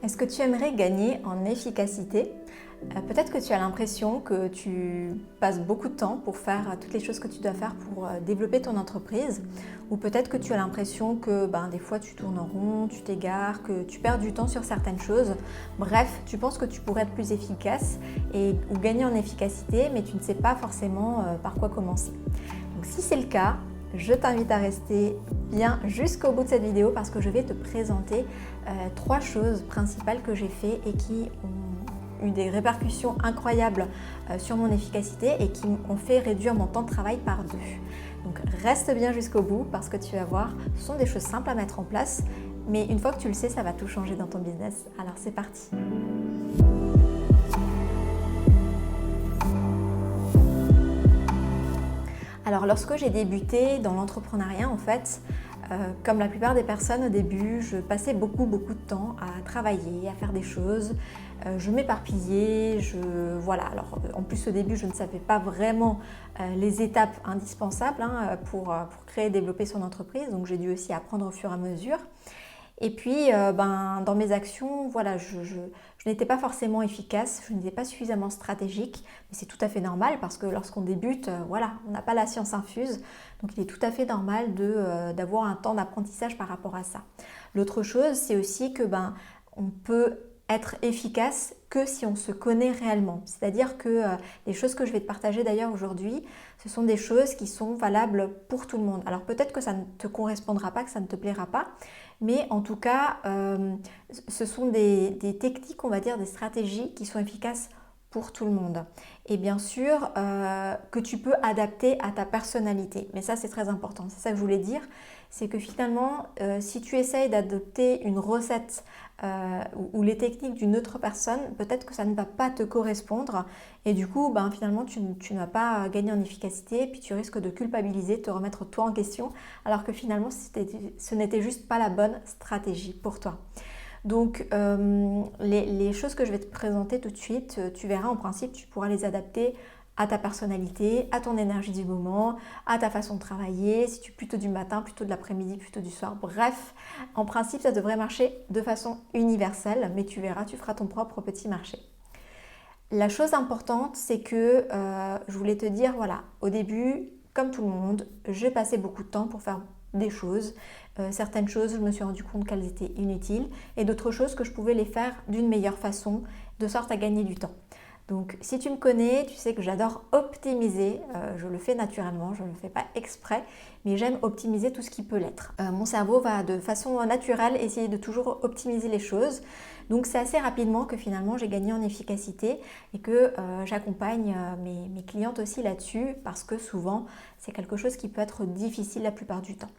Est-ce que tu aimerais gagner en efficacité? Peut-être que tu as l'impression que tu passes beaucoup de temps pour faire toutes les choses que tu dois faire pour développer ton entreprise, ou peut-être que tu as l'impression que des fois tu tournes en rond, tu t'égares, que tu perds du temps sur certaines choses. Bref, tu penses que tu pourrais être plus efficace ou gagner en efficacité, mais tu ne sais pas forcément par quoi commencer. Donc si c'est le cas, je t'invite à rester bien jusqu'au bout de cette vidéo parce que je vais te présenter 3 choses principales que j'ai fait et qui ont eu des répercussions incroyables sur mon efficacité et qui ont fait réduire mon temps de travail par 2. Donc reste bien jusqu'au bout parce que tu vas voir, ce sont des choses simples à mettre en place, mais une fois que tu le sais, ça va tout changer dans ton business. Alors c'est parti! Alors lorsque j'ai débuté dans l'entrepreneuriat, en fait, comme la plupart des personnes au début, je passais beaucoup de temps à travailler, à faire des choses. Je m'éparpillais, voilà. Alors en plus au début, je ne savais pas vraiment les étapes indispensables pour créer et développer son entreprise. Donc j'ai dû aussi apprendre au fur et à mesure. Et puis, dans mes actions, voilà, je n'étais pas forcément efficace, je n'étais pas suffisamment stratégique, mais c'est tout à fait normal parce que lorsqu'on débute, voilà, on n'a pas la science infuse, donc il est tout à fait normal d'avoir un temps d'apprentissage par rapport à ça. L'autre chose, c'est aussi que on peut être efficace que si on se connaît réellement. C'est-à-dire que les choses que je vais te partager d'ailleurs aujourd'hui, ce sont des choses qui sont valables pour tout le monde. Alors peut-être que ça ne te correspondra pas, que ça ne te plaira pas, mais en tout cas, ce sont des techniques, on va dire, des stratégies qui sont efficaces pour tout le monde. Et bien sûr, que tu peux adapter à ta personnalité. Mais ça, c'est très important. C'est ça que je voulais dire. C'est que finalement, si tu essayes d'adopter une recette ou les techniques d'une autre personne, peut-être que ça ne va pas te correspondre. Et du coup, finalement, tu ne vas pas gagner en efficacité. Puis tu risques de culpabiliser, de te remettre toi en question. Alors que finalement, ce n'était juste pas la bonne stratégie pour toi. Donc, les choses que je vais te présenter tout de suite, tu verras en principe, tu pourras les adapter à ta personnalité, à ton énergie du moment, à ta façon de travailler, si tu es plutôt du matin, plutôt de l'après-midi, plutôt du soir. Bref, en principe, ça devrait marcher de façon universelle, mais tu verras, tu feras ton propre petit marché. La chose importante, c'est que je voulais te dire, voilà, au début, comme tout le monde, j'ai passé beaucoup de temps pour faire des choses. Certaines choses, je me suis rendu compte qu'elles étaient inutiles et d'autres choses que je pouvais les faire d'une meilleure façon, de sorte à gagner du temps. Donc si tu me connais, tu sais que j'adore optimiser, je le fais naturellement, je ne le fais pas exprès, mais j'aime optimiser tout ce qui peut l'être. Mon cerveau va de façon naturelle essayer de toujours optimiser les choses, donc c'est assez rapidement que finalement j'ai gagné en efficacité et que j'accompagne mes clientes aussi là-dessus parce que souvent c'est quelque chose qui peut être difficile la plupart du temps.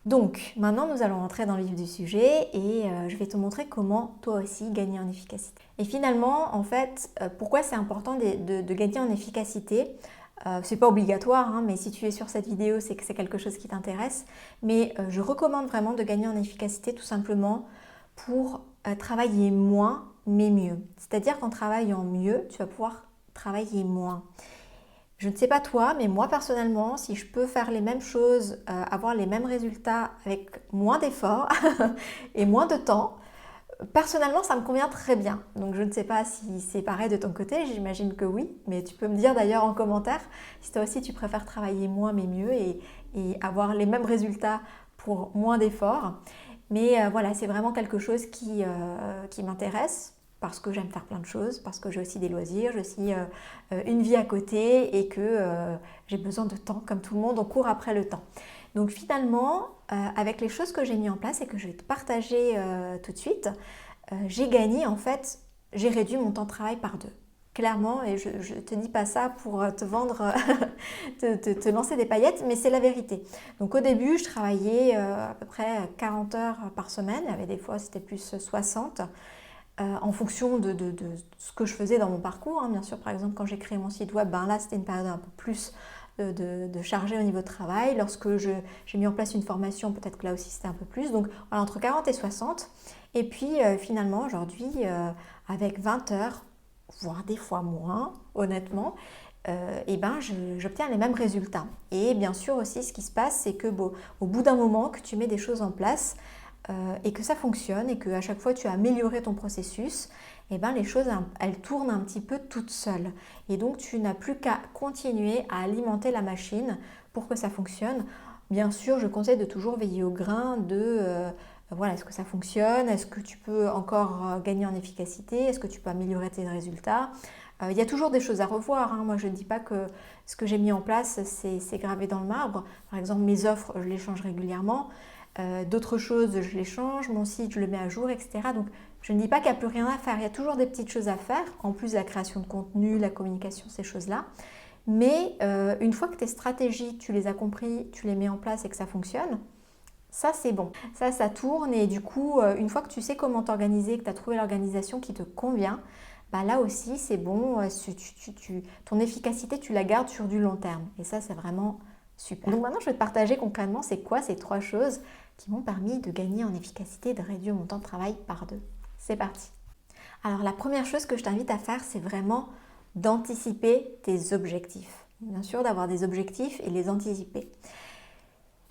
Donc maintenant nous allons entrer dans le vif du sujet et je vais te montrer comment toi aussi gagner en efficacité. Et finalement en fait pourquoi c'est important de gagner en efficacité, c'est pas obligatoire mais si tu es sur cette vidéo c'est que c'est quelque chose qui t'intéresse, mais je recommande vraiment de gagner en efficacité tout simplement pour travailler moins mais mieux. C'est-à-dire qu'en travaillant mieux tu vas pouvoir travailler moins. Je ne sais pas toi, mais moi personnellement, si je peux faire les mêmes choses, avoir les mêmes résultats avec moins d'efforts et moins de temps, personnellement ça me convient très bien. Donc je ne sais pas si c'est pareil de ton côté, j'imagine que oui, mais tu peux me dire d'ailleurs en commentaire si toi aussi tu préfères travailler moins mais mieux et avoir les mêmes résultats pour moins d'efforts. Mais voilà, c'est vraiment quelque chose qui m'intéresse. Parce que j'aime faire plein de choses, parce que j'ai aussi des loisirs, j'ai aussi une vie à côté et que j'ai besoin de temps, comme tout le monde, on court après le temps. Donc finalement, avec les choses que j'ai mis en place et que je vais te partager tout de suite, j'ai gagné en fait, j'ai réduit mon temps de travail par 2. Clairement, et je ne te dis pas ça pour te vendre, te lancer des paillettes, mais c'est la vérité. Donc au début, je travaillais à peu près 40 heures par semaine, il y avait des fois c'était plus 60. En fonction de ce que je faisais dans mon parcours. Bien sûr, par exemple, quand j'ai créé mon site web, là, c'était une période un peu plus de chargée au niveau de travail. Lorsque j'ai mis en place une formation, peut-être que là aussi, c'était un peu plus. Donc, voilà, entre 40 et 60. Et puis, finalement, aujourd'hui, avec 20 heures, voire des fois moins, honnêtement, j'obtiens les mêmes résultats. Et bien sûr aussi, ce qui se passe, c'est que au bout d'un moment que tu mets des choses en place, et que ça fonctionne et qu'à chaque fois tu as amélioré ton processus, et ben les choses elles tournent un petit peu toutes seules. Et donc tu n'as plus qu'à continuer à alimenter la machine pour que ça fonctionne. Bien sûr, je conseille de toujours veiller au grain de voilà, est-ce que ça fonctionne? Est-ce que tu peux encore gagner en efficacité? Est-ce que tu peux améliorer tes résultats? Il y a toujours des choses à revoir, hein. Moi, je ne dis pas que ce que j'ai mis en place, c'est gravé dans le marbre. Par exemple, mes offres, je les change régulièrement. D'autres choses, je les change. Mon site, je le mets à jour, etc. Donc, je ne dis pas qu'il n'y a plus rien à faire. Il y a toujours des petites choses à faire, en plus de la création de contenu, la communication, ces choses-là. Mais une fois que tes stratégies, tu les as compris, tu les mets en place et que ça fonctionne, ça c'est bon. Ça tourne et du coup, une fois que tu sais comment t'organiser, que tu as trouvé l'organisation qui te convient, bah là aussi c'est bon, ton efficacité tu la gardes sur du long terme. Et ça c'est vraiment super. Donc maintenant je vais te partager concrètement c'est quoi ces 3 choses qui m'ont permis de gagner en efficacité et de réduire mon temps de travail par 2. C'est parti. Alors la première chose que je t'invite à faire, c'est vraiment d'anticiper tes objectifs. Bien sûr, d'avoir des objectifs et les anticiper.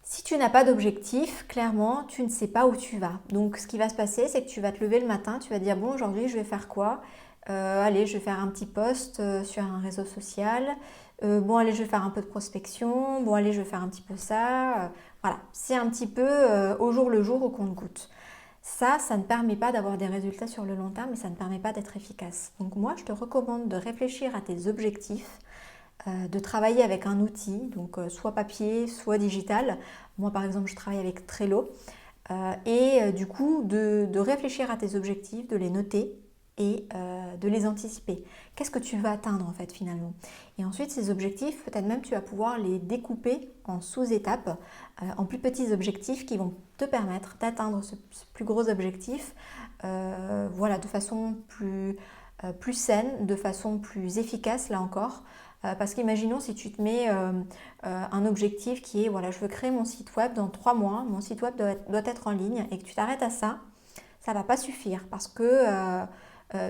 Si tu n'as pas d'objectif, clairement, tu ne sais pas où tu vas. Donc ce qui va se passer, c'est que tu vas te lever le matin, tu vas te dire bon, aujourd'hui je vais faire quoi? Allez, je vais faire un petit post sur un réseau social. Bon, allez, je vais faire un peu de prospection. Bon, allez, je vais faire un petit peu ça. Voilà, c'est un petit peu au jour le jour, au compte-gouttes. Ça ne permet pas d'avoir des résultats sur le long terme et ça ne permet pas d'être efficace. Donc moi, je te recommande de réfléchir à tes objectifs, de travailler avec un outil, donc soit papier, soit digital. Moi, par exemple, je travaille avec Trello. Et du coup, de réfléchir à tes objectifs, de les noter et de les anticiper. Qu'est-ce que tu veux atteindre en fait finalement? Et ensuite, ces objectifs, peut-être même tu vas pouvoir les découper en sous-étapes, en plus petits objectifs qui vont te permettre d'atteindre ce plus gros objectif voilà, de façon plus saine, de façon plus efficace là encore. Parce qu'imaginons si tu te mets un objectif qui est, voilà, je veux créer mon site web dans 3 mois, mon site web doit être en ligne et que tu t'arrêtes à ça, ça ne va pas suffire parce que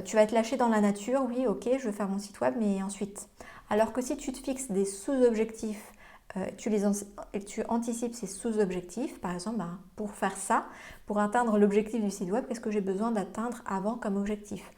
tu vas être lâché dans la nature, oui, ok, je veux faire mon site web, mais ensuite. Alors que si tu te fixes des sous-objectifs, tu anticipes ces sous-objectifs, par exemple, pour faire ça, pour atteindre l'objectif du site web, qu'est-ce que j'ai besoin d'atteindre avant comme objectif?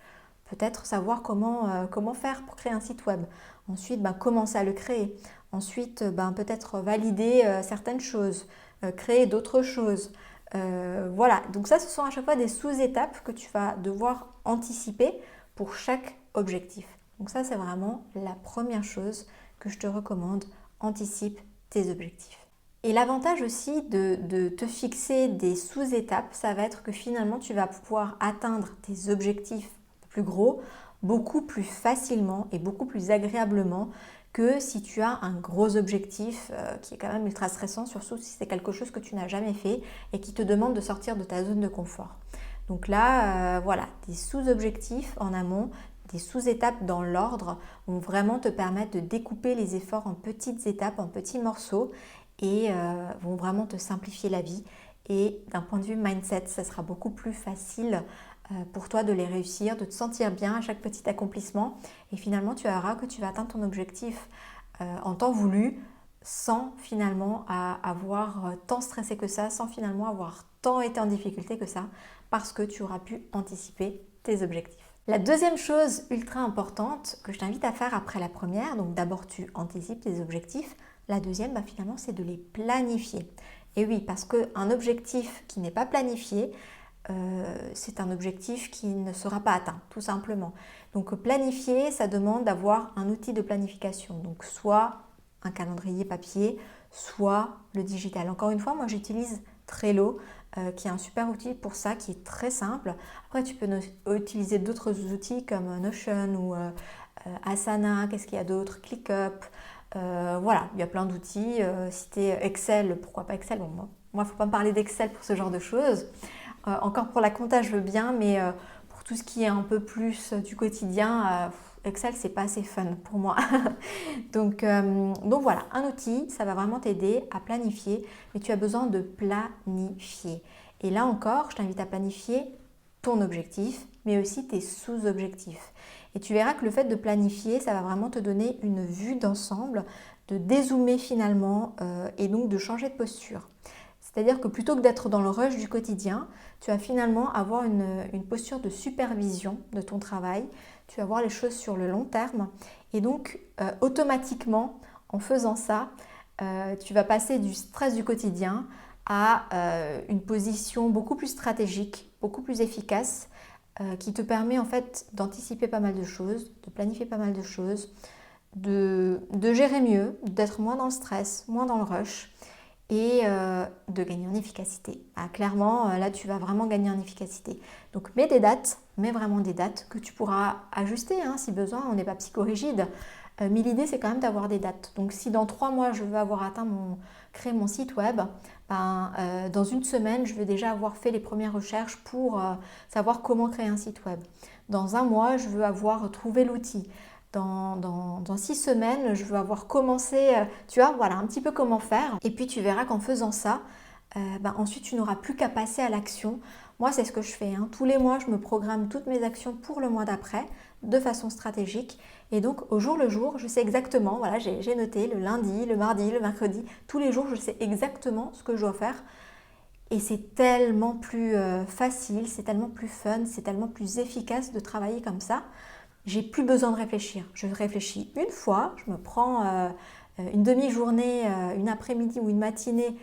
Peut-être savoir comment faire pour créer un site web. Ensuite, commencer à le créer. Ensuite, peut-être valider certaines choses, créer d'autres choses. Voilà, donc ça, ce sont à chaque fois des sous-étapes que tu vas devoir anticiper pour chaque objectif. Donc ça, c'est vraiment la première chose que je te recommande. Anticipe tes objectifs. Et l'avantage aussi de te fixer des sous-étapes, ça va être que finalement, tu vas pouvoir atteindre tes objectifs plus gros, beaucoup plus facilement et beaucoup plus agréablement que si tu as un gros objectif qui est quand même ultra stressant, surtout si c'est quelque chose que tu n'as jamais fait et qui te demande de sortir de ta zone de confort. Donc là, voilà, des sous-objectifs en amont, des sous-étapes dans l'ordre vont vraiment te permettre de découper les efforts en petites étapes, en petits morceaux et vont vraiment te simplifier la vie. Et d'un point de vue mindset, ça sera beaucoup plus facile pour toi de les réussir, de te sentir bien à chaque petit accomplissement et finalement tu verras que tu vas atteindre ton objectif en temps voulu sans finalement avoir tant stressé que ça, sans finalement avoir tant été en difficulté que ça parce que tu auras pu anticiper tes objectifs. La deuxième chose ultra importante que je t'invite à faire après la première, donc d'abord tu anticipes tes objectifs, la deuxième finalement c'est de les planifier. Et oui, parce qu'un objectif qui n'est pas planifié, c'est un objectif qui ne sera pas atteint, tout simplement. Donc planifier, ça demande d'avoir un outil de planification, donc soit un calendrier papier, soit le digital. Encore une fois, moi j'utilise Trello, qui est un super outil pour ça, qui est très simple. Après, tu peux utiliser d'autres outils comme Notion ou Asana, qu'est-ce qu'il y a d'autre, ClickUp. Voilà, il y a plein d'outils. Si tu es Excel, pourquoi pas Excel? Bon, moi, il ne faut pas me parler d'Excel pour ce genre de choses. Encore pour la compta, je veux bien, mais pour tout ce qui est un peu plus du quotidien, Excel, c'est pas assez fun pour moi. donc voilà, un outil, ça va vraiment t'aider à planifier, mais tu as besoin de planifier. Et là encore, je t'invite à planifier ton objectif, mais aussi tes sous-objectifs. Et tu verras que le fait de planifier, ça va vraiment te donner une vue d'ensemble, de dézoomer finalement et donc de changer de posture. C'est-à-dire que plutôt que d'être dans le rush du quotidien, tu vas finalement avoir une posture de supervision de ton travail. Tu vas voir les choses sur le long terme. Et donc, automatiquement, en faisant ça, tu vas passer du stress du quotidien à une position beaucoup plus stratégique, beaucoup plus efficace, qui te permet en fait d'anticiper pas mal de choses, de planifier pas mal de choses, de gérer mieux, d'être moins dans le stress, moins dans le rush et de gagner en efficacité. Ah, clairement, là, tu vas vraiment gagner en efficacité. Donc, mets des dates, mets vraiment des dates que tu pourras ajuster hein, si besoin. On n'est pas psychorigide. Mais l'idée, c'est quand même d'avoir des dates. Donc, si dans 3 mois, je veux avoir créé mon site web, dans une semaine, je vais déjà avoir fait les premières recherches pour savoir comment créer un site web. Dans un mois, je veux avoir trouvé l'outil. Dans 6 semaines, je veux avoir commencé, tu vois, voilà un petit peu comment faire. Et puis tu verras qu'en faisant ça, ensuite tu n'auras plus qu'à passer à l'action. Moi, c'est ce que je fais. Hein. Tous les mois, je me programme toutes mes actions pour le mois d'après, de façon stratégique. Et donc, au jour le jour, je sais exactement, voilà, j'ai noté le lundi, le mardi, le mercredi, tous les jours, je sais exactement ce que je dois faire. Et c'est tellement plus facile, c'est tellement plus fun, c'est tellement plus efficace de travailler comme ça. J'ai plus besoin de réfléchir. Je réfléchis une fois, je me prends une demi-journée, une après-midi ou une matinée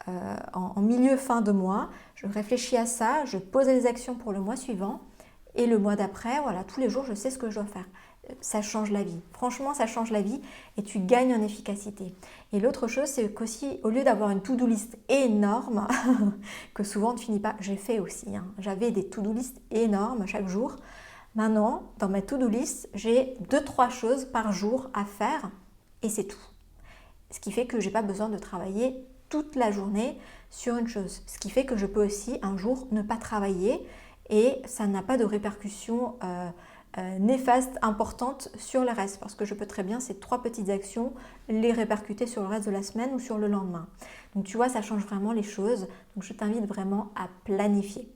en milieu fin de mois. Je réfléchis à ça, je pose les actions pour le mois suivant et le mois d'après, voilà, tous les jours, je sais ce que je dois faire. Ça change la vie. Franchement, ça change la vie et tu gagnes en efficacité. Et l'autre chose, c'est qu'aussi, au lieu d'avoir une to-do list énorme, que souvent on ne finit pas, j'ai fait aussi, hein, j'avais des to-do list énormes chaque jour. Maintenant, dans ma to-do list, j'ai 2-3 choses par jour à faire et c'est tout. Ce qui fait que je n'ai pas besoin de travailler toute la journée sur une chose. Ce qui fait que je peux aussi un jour ne pas travailler et ça n'a pas de répercussions néfastes, importantes sur le reste. Parce que je peux très bien ces 3 petites actions les répercuter sur le reste de la semaine ou sur le lendemain. Donc tu vois, ça change vraiment les choses. Donc je t'invite vraiment à planifier.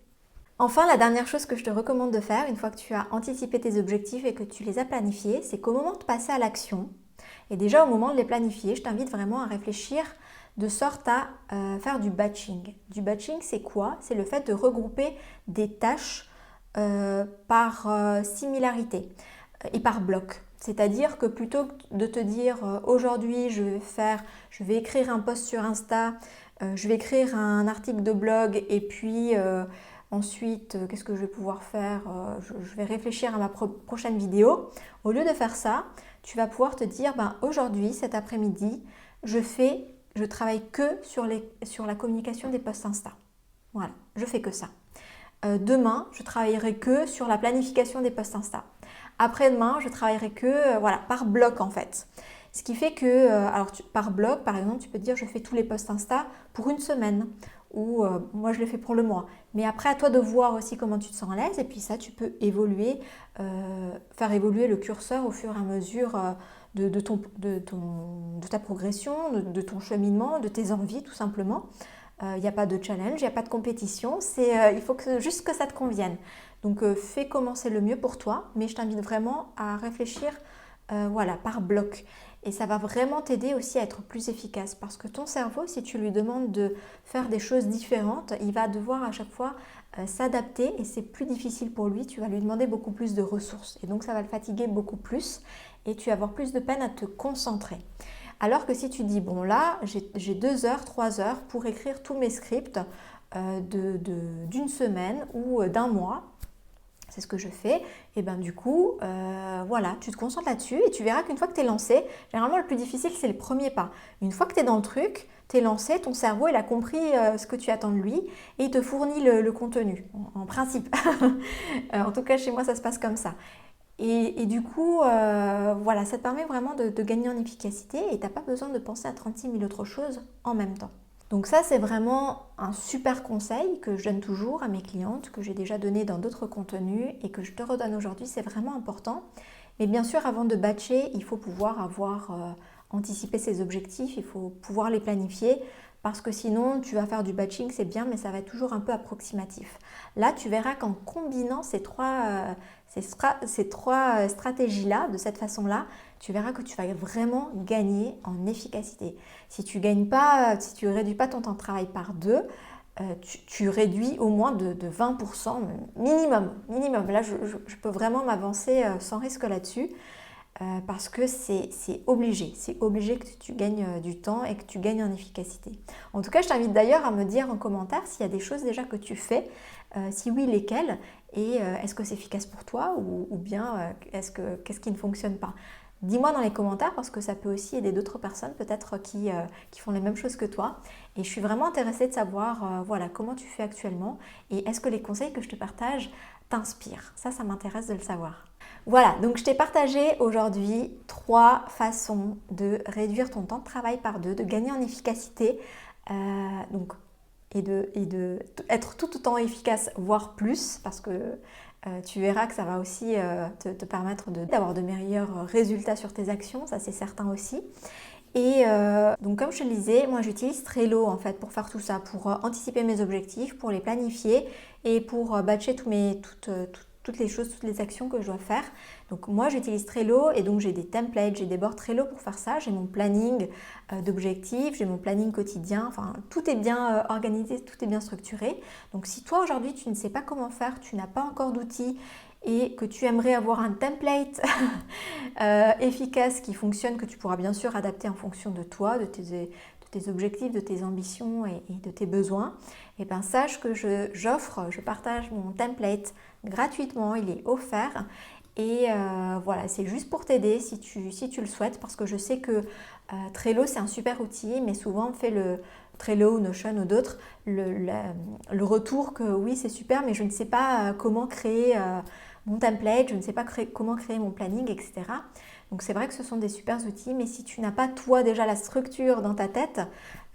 Enfin, la dernière chose que je te recommande de faire, une fois que tu as anticipé tes objectifs et que tu les as planifiés, c'est qu'au moment de passer à l'action, et déjà au moment de les planifier, je t'invite vraiment à réfléchir de sorte à faire du batching. Du batching, c'est quoi? C'est le fait de regrouper des tâches par similarité et par bloc. C'est-à-dire que plutôt que de te dire aujourd'hui je vais écrire un post sur Insta, je vais écrire un article de blog et puis ensuite, qu'est-ce que je vais pouvoir faire? Je vais réfléchir à ma prochaine vidéo. Au lieu de faire ça, tu vas pouvoir te dire, aujourd'hui, cet après-midi, je travaille que sur la communication des posts Insta. Voilà, je fais que ça. Demain, je travaillerai que sur la planification des posts Insta. Après-demain, je travaillerai que, par bloc en fait. Ce qui fait que, par bloc, par exemple, tu peux te dire, je fais tous les posts Insta pour une semaine. Ou moi je le fais pour le mois. Mais après à toi de voir aussi comment tu te sens à l'aise et puis ça tu peux évoluer, faire évoluer le curseur au fur et à mesure de ta progression, de ton cheminement, de tes envies tout simplement. Il n'y a pas de challenge, il n'y a pas de compétition, il faut juste que ça te convienne. Donc fais comment c'est le mieux pour toi, mais je t'invite vraiment à réfléchir par bloc. Et ça va vraiment t'aider aussi à être plus efficace parce que ton cerveau, si tu lui demandes de faire des choses différentes, il va devoir à chaque fois s'adapter et c'est plus difficile pour lui. Tu vas lui demander beaucoup plus de ressources et donc ça va le fatiguer beaucoup plus et tu vas avoir plus de peine à te concentrer. Alors que si tu dis, bon là, j'ai 2 heures, 3 heures pour écrire tous mes scripts d'une semaine ou d'un mois, c'est ce que je fais, et du coup, tu te concentres là-dessus et tu verras qu'une fois que tu es lancé, généralement le plus difficile c'est le premier pas. Une fois que tu es dans le truc, tu es lancé, ton cerveau il a compris ce que tu attends de lui et il te fournit le contenu, en principe. En tout cas chez moi ça se passe comme ça. Et du coup, ça te permet vraiment de gagner en efficacité et tu n'as pas besoin de penser à 36 000 autres choses en même temps. Donc ça, c'est vraiment un super conseil que je donne toujours à mes clientes, que j'ai déjà donné dans d'autres contenus et que je te redonne aujourd'hui, c'est vraiment important. Mais bien sûr, avant de batcher, il faut pouvoir avoir anticipé ses objectifs, il faut pouvoir les planifier parce que sinon tu vas faire du batching, c'est bien, mais ça va être toujours un peu approximatif. Là, tu verras qu'en combinant ces trois stratégies-là, de cette façon-là, tu verras que tu vas vraiment gagner en efficacité. Si tu réduis pas ton temps de travail par deux, tu réduis au moins de 20% minimum. Là, je peux vraiment m'avancer sans risque là-dessus. Parce que c'est obligé que tu gagnes du temps et que tu gagnes en efficacité. En tout cas, je t'invite d'ailleurs à me dire en commentaire s'il y a des choses déjà que tu fais, si oui, lesquelles, et est-ce que c'est efficace pour toi ou bien qu'est-ce qui ne fonctionne pas. Dis-moi dans les commentaires parce que ça peut aussi aider d'autres personnes peut-être qui font les mêmes choses que toi. Et je suis vraiment intéressée de savoir voilà, comment tu fais actuellement et est-ce que les conseils que je te partage t'inspirent. Ça m'intéresse de le savoir. Voilà, donc je t'ai partagé aujourd'hui 3 façons de réduire ton temps de travail par 2, de gagner en efficacité et de être tout autant efficace, voire plus, parce que tu verras que ça va aussi te permettre d'avoir de meilleurs résultats sur tes actions, ça c'est certain aussi. Et donc comme je te le disais, moi j'utilise Trello en fait pour faire tout ça, pour anticiper mes objectifs, pour les planifier et pour batcher toutes les choses, toutes les actions que je dois faire. Donc moi j'utilise Trello et donc j'ai des templates, j'ai des boards Trello pour faire ça, j'ai mon planning d'objectifs, j'ai mon planning quotidien, enfin tout est bien organisé, tout est bien structuré. Donc si toi aujourd'hui tu ne sais pas comment faire, tu n'as pas encore d'outils et que tu aimerais avoir un template efficace qui fonctionne, que tu pourras bien sûr adapter en fonction de toi, de tes objectifs, de tes ambitions et de tes besoins, et bien sache que je partage mon template gratuitement, il est offert. Et voilà, c'est juste pour t'aider si tu le souhaites, parce que je sais que Trello c'est un super outil, mais souvent on fait le Trello ou Notion ou d'autres, le retour que oui c'est super, mais je ne sais pas comment créer mon template, je ne sais pas comment créer mon planning, etc. Donc c'est vrai que ce sont des super outils, mais si tu n'as pas toi déjà la structure dans ta tête,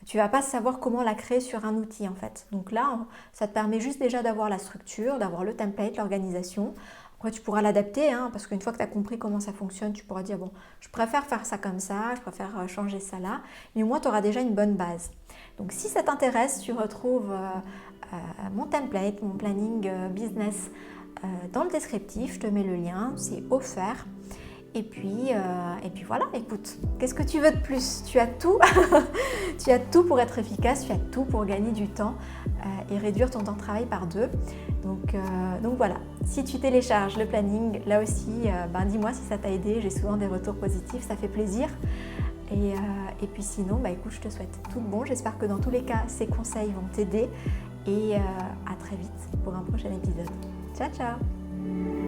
tu ne vas pas savoir comment la créer sur un outil en fait. Donc là, ça te permet juste déjà d'avoir la structure, d'avoir le template, l'organisation. Après, tu pourras l'adapter, hein, parce qu'une fois que tu as compris comment ça fonctionne, tu pourras dire, bon, je préfère faire ça comme ça, je préfère changer ça là, mais au moins, tu auras déjà une bonne base. Donc, si ça t'intéresse, tu retrouves mon template, mon planning business dans le descriptif, je te mets le lien, c'est offert. Et puis voilà, écoute, qu'est-ce que tu veux de plus? Tu as tout, tu as tout pour être efficace, tu as tout pour gagner du temps et réduire ton temps de travail par 2. Donc voilà, si tu télécharges le planning, là aussi, dis-moi si ça t'a aidé, j'ai souvent des retours positifs, ça fait plaisir. Et puis sinon, écoute, je te souhaite tout le bon, j'espère que dans tous les cas, ces conseils vont t'aider et à très vite pour un prochain épisode. Ciao, ciao!